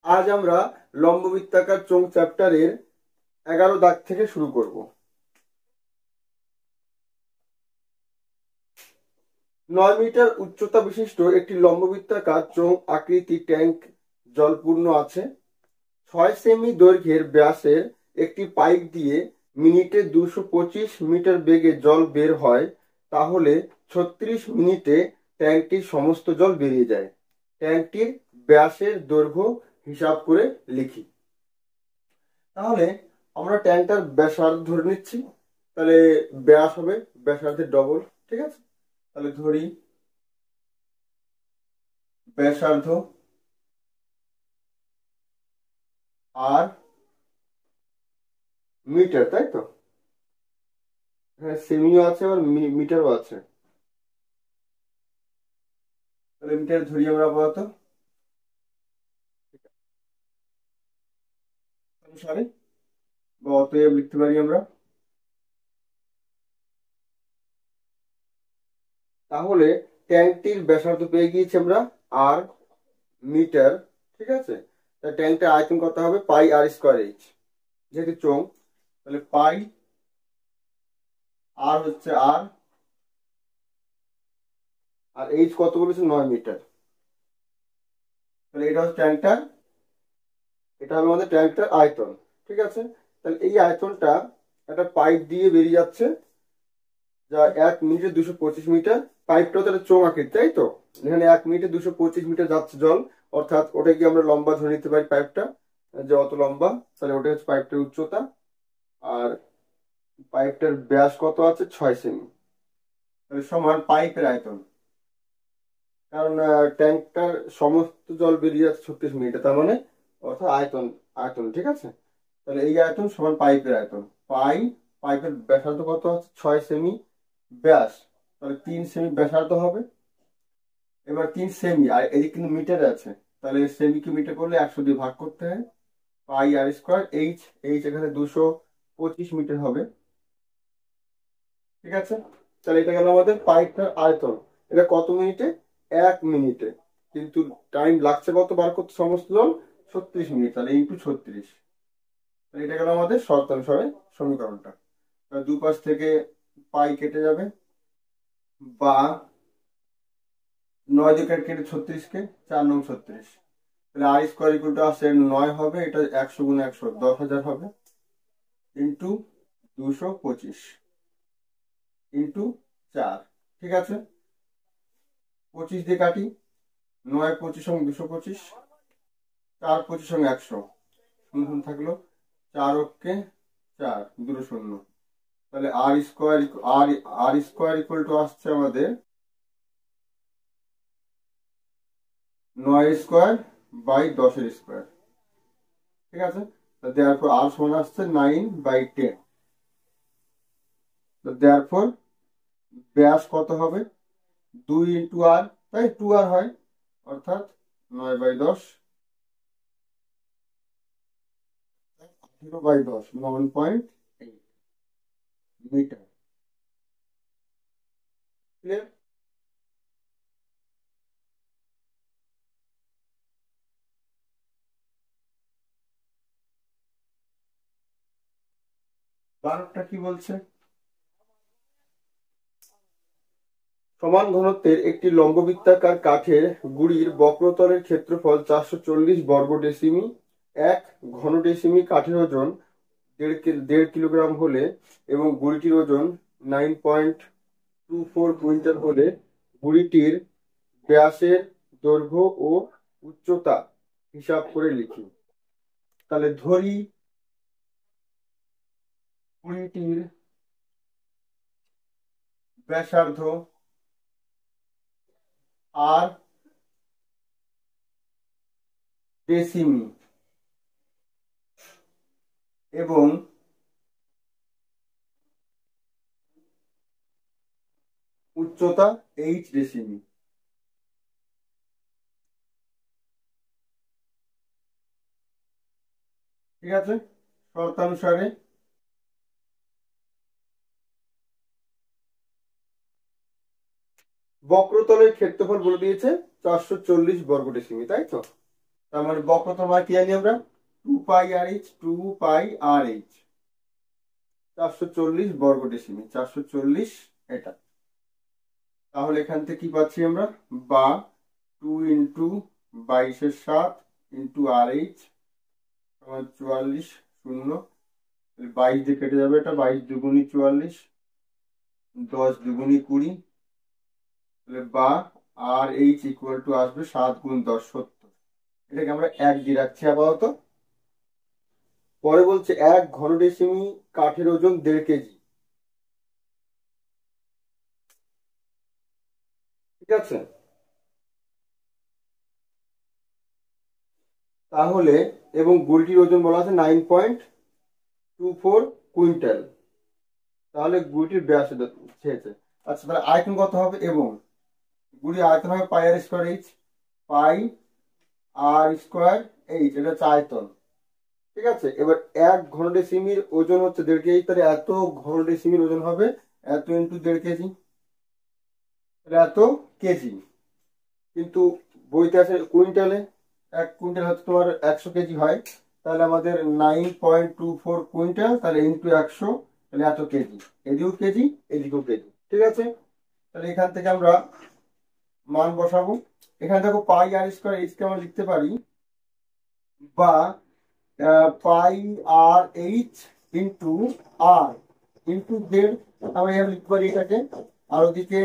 আজ আমরা লম্ববৃত্তাকার চোঙ চ্যাপ্টারের 11 দাগ থেকে শুরু করব। 9 মিটার উচ্চতা বিশিষ্ট একটি লম্ববৃত্তাকার চোঙ আকৃতি ট্যাঙ্ক জলপূর্ণ আছে। 6 সেমি দৈর্ঘ্যের ব্যাসের একটি পাইপ দিয়ে মিনিটে 225 মিটার বেগে জল বের হয়, তাহলে 36 মিনিটে ট্যাঙ্কটির সমস্ত জল বেরিয়ে যায়। ট্যাঙ্কটির ব্যাসের দৈর্ঘ্য হিসাব করে লিখি। তাহলে আমরা ট্যাঙ্কটার ব্যাসার্ধ ধরে নিচ্ছি। তাহলে ব্যাস হবে ব্যাসার্ধের ডবল। ঠিক আছে, তাহলে ধরি ব্যাসার্ধ আর মিটার, তাই তো? হ্যাঁ, সেমিও আছে আবার মিটারও আছে। তাহলে মিটার ধরি আমরা আপাতত অনুসারে, বা অতএব লিখতে পারি আমরা। তাহলে ট্যাঙ্কটির ব্যাসার্ধ পেয়ে গিয়েছি আমরা আর মিটার। ঠিক আছে, ট্যাঙ্কটার আয়তন কত হবে? পাই আর স্কোয়ার এইচ, যেহেতু চোঙ। তাহলে পাই আর হচ্ছে আর, আর এইচ কত বলেছে? 9 মিটার। তাহলে এটা হচ্ছে ট্যাঙ্কটার, এটা হবে আমাদের ট্যাঙ্কটার আয়তন। ঠিক আছে, তাহলে এই আয়তনটা একটা পাইপ দিয়ে বেরিয়ে যাচ্ছে, যা 1 মিনিটে 225 মিটার। পাইপটা তাহলে চোঙ আকৃতি, তাই তো? এখানে 1 মিনিটে 225 মিটার যাচ্ছে জল, অর্থাৎ ওটাকে আমরা লম্বা ধরে নিতে পারি পাইপটা, যে অত লম্বা। তাহলে ওটা হচ্ছে পাইপটার উচ্চতা। আর পাইপটার ব্যাস কত আছে? 6 সেমি। তাহলে সমান পাইপের আয়তন, কারণ ট্যাঙ্কটার সমস্ত জল বেরিয়ে যাচ্ছে 36 মিনিটে, তার মানে অর্থাৎ আয়তন। আয়তন ঠিক আছে, তাহলে এই আয়তন সমান পাইপের আয়তন। পাইপের ব্যাসার্ধ কত আছে? 6 সেমি। ব্যাস তাহলে 3 সেমি ব্যাসার্ধ হবে। এবার 3 সেমি, আর এদিকে কিন্তু মিটারে আছে, তাহলে সেমিকে মিটার করলে 100 দিয়ে ভাগ করতে হয়। পাই আর স্কোয়ার এইচ, এইচ এখানে 225 মিটার হবে। ঠিক আছে, তাহলে এটা গেল আমাদের পাইপটার আয়তন। এটা কত মিনিটে? 1 মিনিটে। কিন্তু টাইম লাগছে কত বার করতে সমস্ত জল? 36 মিনিট, তাহলে ইন্টু 36। এটা গেল আমাদের শর্তানুসারে সমীকরণটা। দুপাশ থেকে পাই কেটে যাবে, বা 9 দিয়ে কেটে 36কে, 4 9 36। তাহলে আর স্কোয়ার ইকুয়াল টু আসছে 9 হবে, এটা 100 গুণ 100 10,000 হবে, ইন্টু 225 ইন্টু 4। ঠিক আছে, 25 দিয়ে কাটি, 9 25 সঙ্গে 225, 4 25 সঙ্গে 100, শূন্য শূন্য থাকলো, 4 ওকে 4, দুটো শূন্য। তাহলে r square, r square equal to আসছে আমাদের 9 স্কোয়ার বাই 10 স্কোয়ার। ঠিক আছে, দেয়ারফর আর সমান আসছে 9/10। দেয়ারফর ব্যাস কত হবে? 2 ইন্টু আর, তাই 2 আর হয়, অর্থাৎ 9/10, 0/10, 9.8 মিটার। ক্লিয়ার? বারোটা কি বলছে? সমান ঘনত্বের একটি লম্ববৃত্তাকার কাঠের গুঁড়ির বক্রতলের ক্ষেত্রফল 440 বর্গ ডেসিমি। 1 ঘন ডেসিমি কাঠের ওজন 1.5 কিলোগ্রাম হলে এবং গুঁড়িটির ওজন 9.24 কুইন্টাল হলে গুঁড়িটির ব্যাসের দৈর্ঘ্য ও উচ্চতা হিসাব করে লিখি। তাহলে ধরি গুঁড়িটির ব্যাসার্ধ আর ডেসিমি এবং উচ্চতা এইচ ডেসিমি। ঠিক আছে, শর্তানুসারে বক্রতলের ক্ষেত্রফল বলে দিয়েছে 440 বর্গ ডেসিমি, তাই তো? তার মানে বক্রতার মান কি জানি আমরা, 2πr/h, 2πr/h, 440 বর্গ ডেসিমিল, 440 এটা। তাহলে এখান থেকে কি পাচ্ছি আমরা, বা 2 ইন্টু 22/7 ইন্টু RH সমান 44 শূন্য, 22 দিয়ে কেটে যাবে, এটা 22 দুগুণি 44, 10 দুগুণি 20, বা RH ইকুয়াল টু আসবে 7 গুণ 10 70। এটাকে আমরা 1 দিয়ে রাখছি আপাতত। পরে বলছে 1 ঘন ডেসিমি কাঠের ওজন 1.5 কেজি। ঠিক আছে, তাহলে এবং গুলটির ওজন বলা আছে 9.24 কুইন্টাল। তাহলে গুলিটির ব্যাস ছেয়েছে। আচ্ছা, তাহলে আয়তন কত হবে, এবং গুলি আয়তন হবে πr²h, πr²h, এটা হচ্ছে আয়তন। ঠিক আছে, এবার 1 ঘন ডেসিমির ওজন হচ্ছে 1.5 কেজি, তাহলে এত ঘন ডেসিমির ওজন হবে এত ইন্টু 1.5 কেজি, এত কেজি। কিন্তু বইতে আছে কুইন্টালে, 1 কুইন্টাল হচ্ছে তোমার 100 কেজি হয়, তাহলে আমাদের 9.24 কুইন্টাল, তাহলে ইন্টু 100, তাহলে এত কেজি। এদিকেও কেজি, এদিকেও কেজি। ঠিক আছে, তাহলে এখান থেকে আমরা মান বসাবো। এখানে দেখো πr²h কে আমরা লিখতে পারি, বা πr/h ইন্টু আর ইন্টু জেড, আমরা এখানে লিখতে পারি এটাকে। আর ওদিকে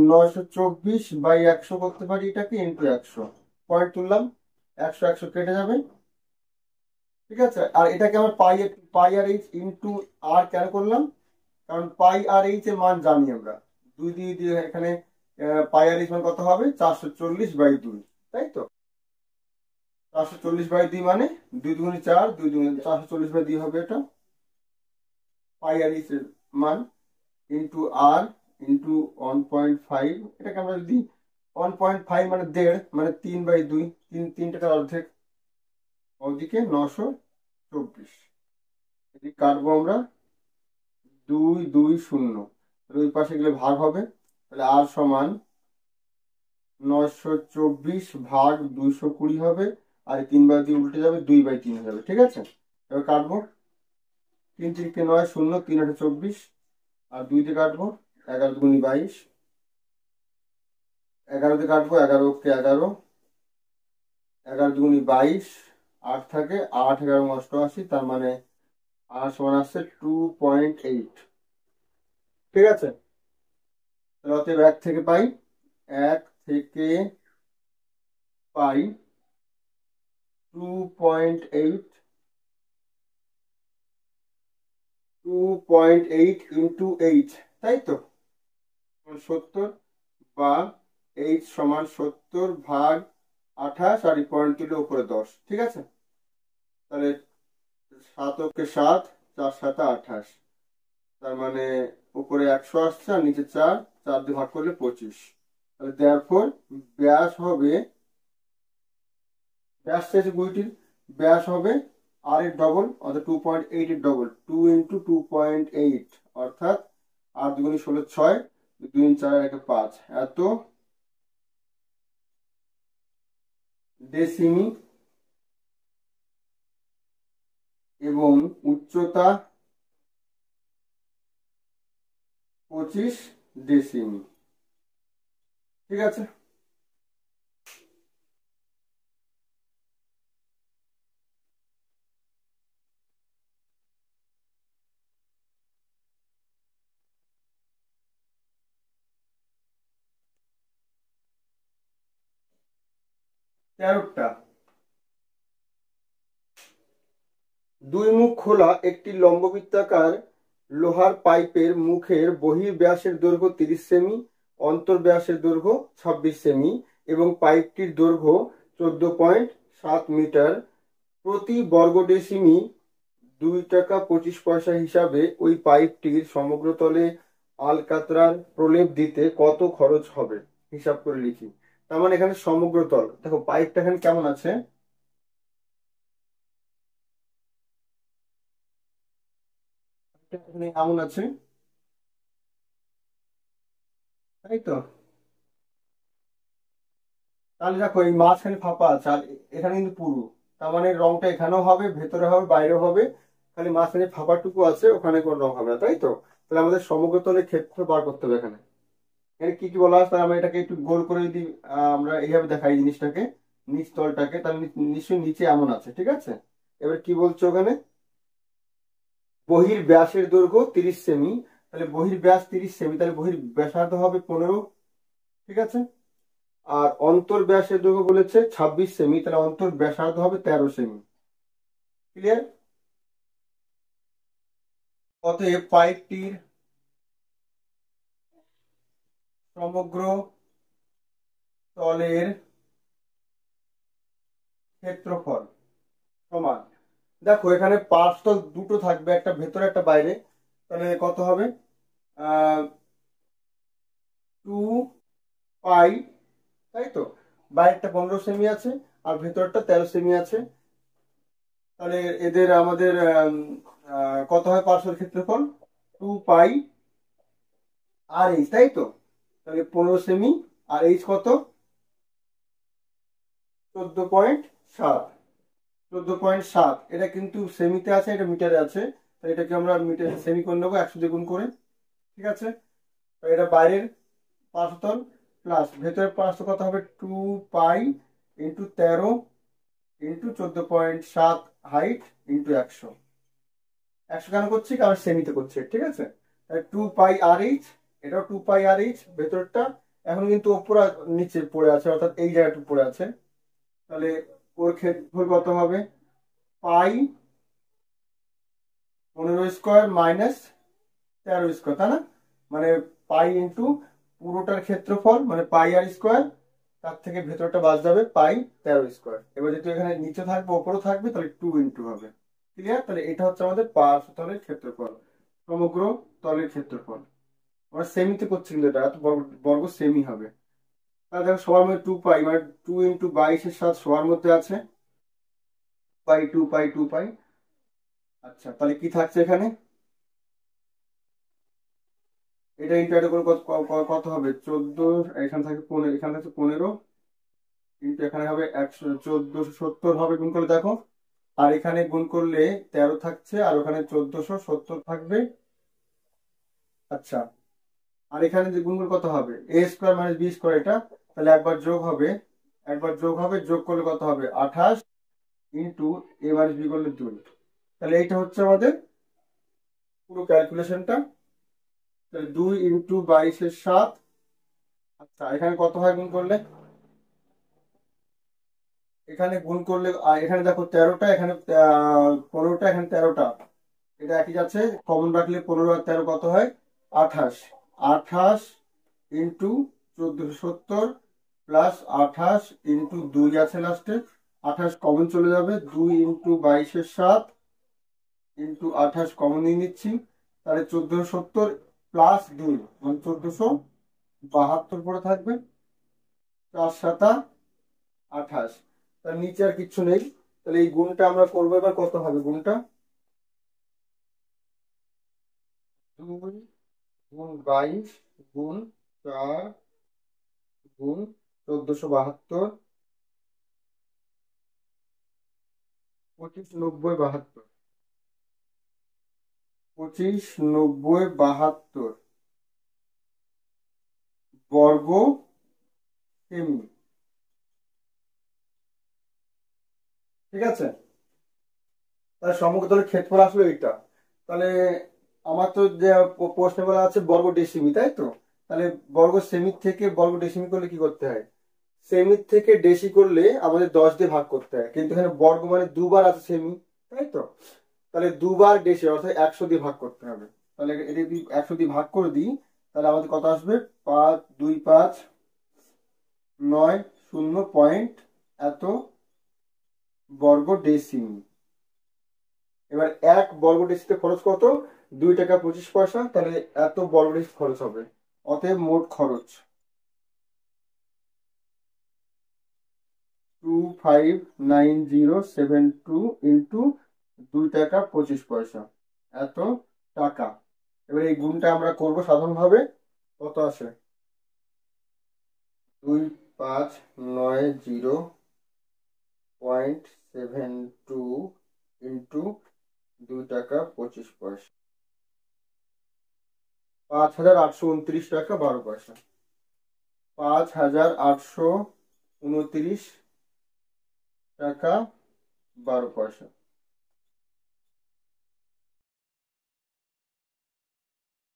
924/100 করতে পারি এটাকে, ইন্টু 100, পয়েন্ট তুললাম, 100 100 কেটে যাবে। ঠিক আছে, আর এটাকে আমরা πr/h ইন্টু আর কেন করলাম, কারণ πr/h এর মান জানি আমরা, 2 দিয়ে দিয়ে এখানে πr/h মান কত হবে, 440/2, তাই তো। 440/2 মানে 2 দুগুণে 4, 2 দুগুণে 440/2 হবে এটা πr/h এর মান, ইন্টু আর ইন্টু 1.5। এটাকে আমরা যদি 1.5 মানে 1.5, মানে 3/2, 3 অর্ধেক, ওদিকে 924। এদিকে কাটবো আমরা 2 2 0, ওই পাশে গেলে ভাগ হবে, তাহলে আর সমান 924 ভাগ 220 হবে, আর 3/2 উল্টে যাবে, 2/3 হয়ে যাবে। ঠিক আছে, এবার কাটবো, 3 3 9 0, 3 8 24, আর 2 দিয়ে কাটবো, 11 দুগুণি 22, 11 দিয়ে কাটবো, 11 কে 11, 11 দুগুণি 22, 8 থাকে, 8 11 88, তার মানে আর সমান আসছে 2.8। ঠিক আছে, তাহলে অতএব 1 থেকে পাই, 1 থেকে পাই 2.8, 2.8 ইন্টু 8, তাই তো, 70, বা h সমান 70 ভাগ 28, আর পয়েন্ট তুলে উপরে 10। ঠিক আছে, তাহলে 7 কে 7, 4 7 28, তার মানে উপরে 100 আসছে, আর নিচে 4, 4 দিয়ে ভাগ করলে 25। তাহলে therefore ব্যাস হবে, ব্যাস চাইছে বইটির, ব্যাস হবে আর এর ডবল, অর্থাৎ 2.8 এর ডবল, 2 ইন্টু 2.8, অর্থাৎ 8 দুগুণি 16 6, 2 4 1 5, এত ডেসিমি, এবং উচ্চতা 25 ডেসিমি। ঠিক আছে, তেরোটা। দুই মুখ খোলা একটি লম্ববৃত্তাকার লোহার পাইপের মুখের বহির্ব্যাসের দৈর্ঘ্য 30 সেমি, অন্তর্ব্যাসের দৈর্ঘ্য 26 সেমি, এবং পাইপটির দৈর্ঘ্য 14.7 মিটার। প্রতি বর্গ ডেসিমি 2 টাকা 25 পয়সা হিসাবে ওই পাইপটির সমগ্র তলে আলকাতরার প্রলেপ দিতে কত খরচ হবে, হিসাব করে লিখি। তার মানে এখানে সমগ্র তল, দেখো পাইপটা এখানে কেমন আছে, এখানে এমন আছে, তাই তো। তাহলে দেখো এই মাঝখানে ফাঁপা আছে আর এখানে কিন্তু পুরু, তার মানে রংটা এখানেও হবে, ভেতরে হবে, বাইরেও হবে, খালি মাঝখানে ফাঁপাটুকু আছে, ওখানে কোনো রং হবে না, তাই তো? তাহলে আমাদের সমগ্রতলের ক্ষেত্র বার করতে হবে এখানে। এখানে কি কি বলা আছে, তাহলে আমরা এটাকে একটু গোল করে যদি আমরা এইভাবে দেখাই জিনিসটাকে, নিচ তলটাকে, তাহলে নিশ্চয়ই নিচে এমন আছে, ঠিক আছে? এবার কি বলছো ওখানে, বহির ব্যাসের দৈর্ঘ্য 30 সেমি, তাহলে বহির ব্যাস 30 সেমি, তাহলে বহির ব্যাসার্ধ হবে 15, ঠিক আছে? আর অন্তর ব্যাসের দৈর্ঘ্য বলেছে 26 সেমি, তাহলে অন্তর ব্যাসার্ধ হবে 13 সেমি। ক্লিয়ার? অতএব পাইপটির সমগ্র তলের ক্ষেত্রফল সমান, দেখো এখানে পার্শ্বতল দুটো থাকবে, একটা ভেতরে একটা বাইরে, তাহলে কত হবে, 2 পাই, তাই তো? বাইরেরটা 15 সেমি আছে আর ভেতরটা 13 সেমি আছে, তাহলে এদের আমাদের কত হয় পার্শ্বর ক্ষেত্রফল, 2 পাই আর এইচ, তাই তো? তাহলে 15 সেমি, আর এইচ কত, 14.7, 14.7, এটা কিন্তু সেমিতে আছে, এটা মিটারে আছে, তো এটাকে আমরা মিটার সেমি করে নেবো 100 দিয়ে গুণ করে, ঠিক আছে? তো এটা বাইরের পার্শ্বতল প্লাস ভেতরের পার্শ্বতল কত হবে, 2 pi into 13 into 14.7 height into 100। 100 কেন করছি, কারণ সেমিতে করছি, ঠিক আছে? তাহলে 2 পাই আর এইচ, এটাও 2 পাই আর এইচ, ভেতরটা এখন কিন্তু ওপর আর নিচে পড়ে আছে, অর্থাৎ এই জায়গাটা পড়ে আছে, তাহলে ওর ক্ষেত্রফল কত হবে, পাই 15 স্কোয়ার মাইনাস 13 স্কোয়ার, তাই না? মানে পাই ইন্টু পুরোটার ক্ষেত্রফল মানে পাই আর স্কোয়ার, তার থেকে ভেতরটা বাদ যাবে পাই 13 স্কোয়ার। এবার যেহেতু এখানে নিচে থাকবে ওপরও থাকবে, তাহলে 2 ইন্টু হবে। ক্লিয়ার? তাহলে এটা হচ্ছে আমাদের পার্শ্বতলের ক্ষেত্রফল, সমগ্র তলের ক্ষেত্রফল। আমরা সেমিতে করছি কিন্তু এটা এত বর্গ বর্গ সেমি হবে। তাহলে দেখো সবার মধ্যে 2 পাই, মানে 2 ইন্টু 22-এর সাথে সবার মধ্যে আছে পাই, 2 পাই 2 পাই। আচ্ছা, তাহলে কি থাকছে এখানে, এটা ইন্টু এটা করে কত হবে, 14, এখানে থাকে 15, এখানে থাকছে 15 কিন্তু এখানে হবে 1470 হবে গুণ করলে, দেখো। আর এখানে গুণ করলে 13 থাকছে, আর ওখানে 1470 থাকবে। আচ্ছা, আর এখানে যে গুণ করলে কত হবে, a² - b², এটা তাহলে একবার যোগ হবে, যোগ করলে কত হবে 28 ইন্টু a - b করলে 2। তাহলে এইটা হচ্ছে আমাদের পুরো ক্যালকুলেশনটা। তাহলে 2 ইন্টু 22-এর 7। আচ্ছা, এখানে কত হয় গুণ করলে, এখানে গুণ করলে এখানে দেখো 13টা, এখানে 15টা, এখানে 13টা, এটা একই যাচ্ছে, কমন রাখলে 15 আর 13 কত হয় 28। 28 ইন্টু 1470 প্লাস 28 ইন্টু 2 আছে লাস্টে, 28 কমন চলে যাবে, 2 ইন্টু 22-এর 7 ইন্টু 28 কমন নিয়ে নিচ্ছি, তাহলে 1470 প্লাস 2 মানে 1472 পরে থাকবে, 4 × 7 = 28। তার নিচে আর কিচ্ছু নেই, তাহলে এই গুণটা আমরা করবো, এবার কত হবে গুণটা, 2 গুণ 22 গুণ 4 গুণ 1472, 2590-72, 2590-72 বর্গ সেমি, ঠিক আছে? তাহলে সমগ্রতলের ক্ষেত্রফল আসলে এইটা। তাহলে আমার তো যে প্রশ্নে বলা আছে বর্গ ডেসিমি, তাই তো? তাহলে বর্গ সেমি থেকে বর্গ ডেসিমি করলে কি করতে হয়, সেমির থেকে ডেসি করলে আমাদের 10 দিয়ে ভাগ করতে হয়, কিন্তু এখানে বর্গ মানে দুবার আছে সেমি, তাই তো? তাহলে দুবার ডেসি অর্থাৎ 100 দিয়ে ভাগ করতে হবে। তাহলে এটা যদি 100 দিয়ে ভাগ করে দিই, তাহলে আমাদের কত আসবে, 52590 এত বর্গ ডেসিমি। এবার 1 বর্গ ডেসিতে খরচ কত, 2 টাকা 25 পয়সা, তাহলে এত বর্গ ডেসি খরচ হবে। অতএব মোট খরচ 259072 ইন্টু 2 টাকা 25 পয়সা, এত টাকা। এবার এই গুণটা আমরা করব সাধারণভাবে, কত আসে, 590.72 ইন্টু 2 টাকা 25 পয়সা, 5,829 টাকা 12 পয়সা, 5,829 টাকা 12 পয়সা।